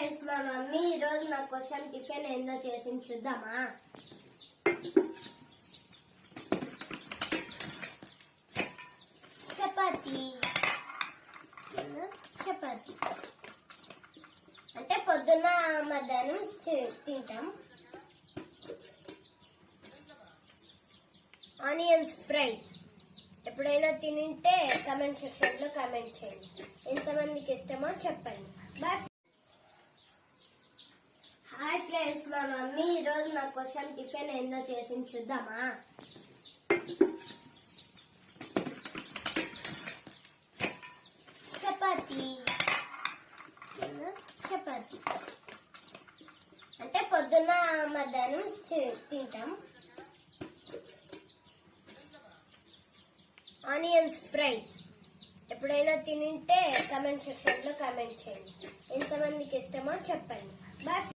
Friends, మా mummy ఈరోజు నా కోసం టిఫిన్ ఏందో చేసింది చూద్దామా. చపాతి చపాతి అంటే పొద్దున్న మధ్యాహ్నం తింటాం. ఆనియన్స్ ఫ్రై ఎప్పుడైనా తింటే కమెంట్ సెక్షన్ లో కమెంట్ చేయండి. ఎంతమందికి ఇష్టమో చెప్పండి. బాయ్. హాయ్ ఫ్రెండ్స్, మా మమ్మీ ఈరోజు నా కోసం టిఫిన్ ఏందో చేసింది చూద్దామా. చపాతి చపాతి అంటే పొద్దున్న మధ్యాహ్నం తింటాం. ఆనియన్స్ ఫ్రై ఎప్పుడైనా తింటే కమెంట్ సెక్షన్ లో కమెంట్ చేయండి. ఎంతమందికి ఇష్టమో చెప్పండి. బాయ్.